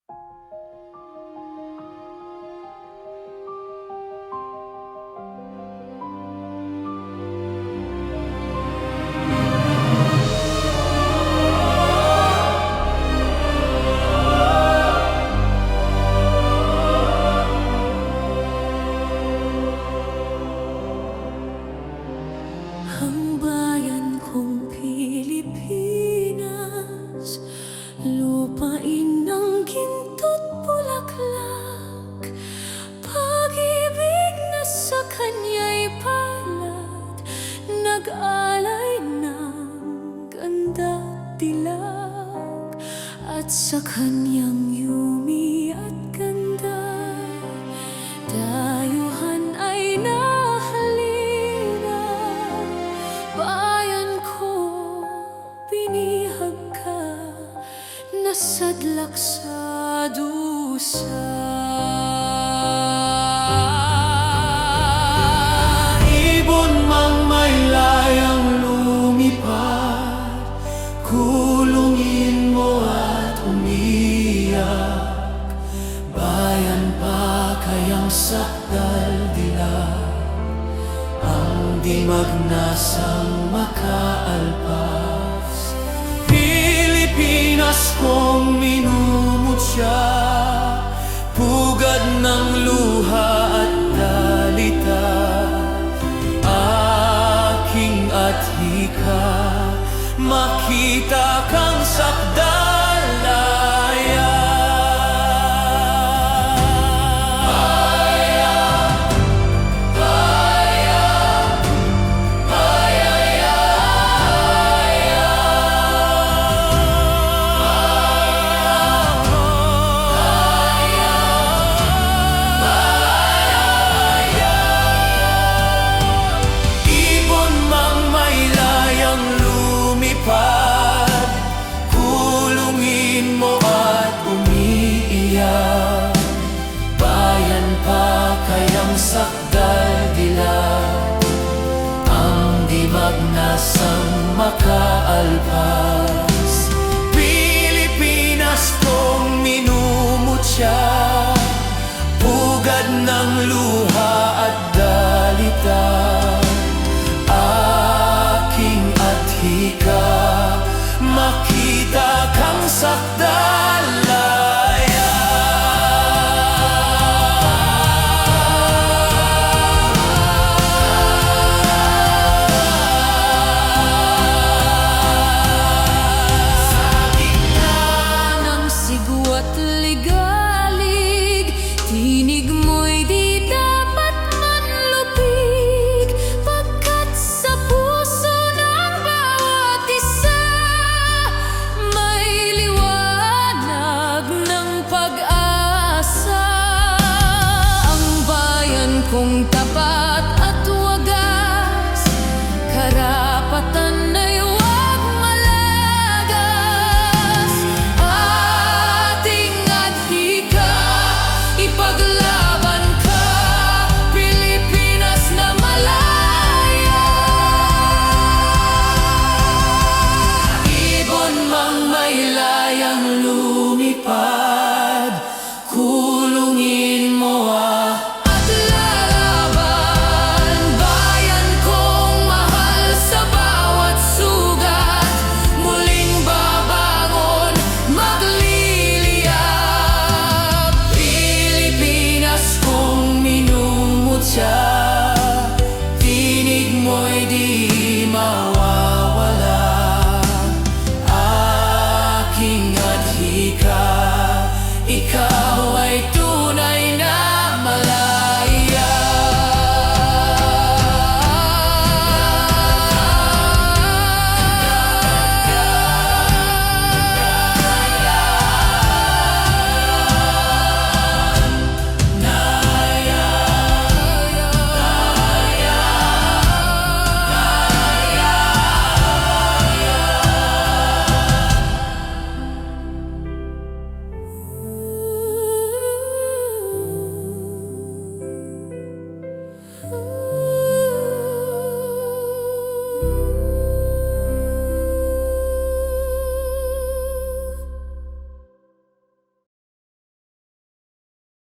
Ang bayan kong Pilipinas, lupain ng ginto't bulaklak, pag-ibig na sa kanya'y palad, nag-alay ng ganda't dilag, at sa kanyang yumi at ganda, dayuhan ay nahalina. Bayan ko, binihag ka, nasadlak sa dusa. Ibon mang may layang lumipad, kulungin mo at umiyak. Bayan pa kayang sakdal dilag, ang dimagnasang makaalpas. Pilipinas kong minumutya, pugad ng luha at dalita, aking adhika, makita kang sakdalaya. Kulungin mo at umiiyak, bayan pa kayang sakdal dilag, ang dimagnasang makaalpas. Pilipinas kong minumutya, pugad ng luha at dalita, aking adhika, makita kang sakdalaya. Sa gitna ng sigwa't ligaw,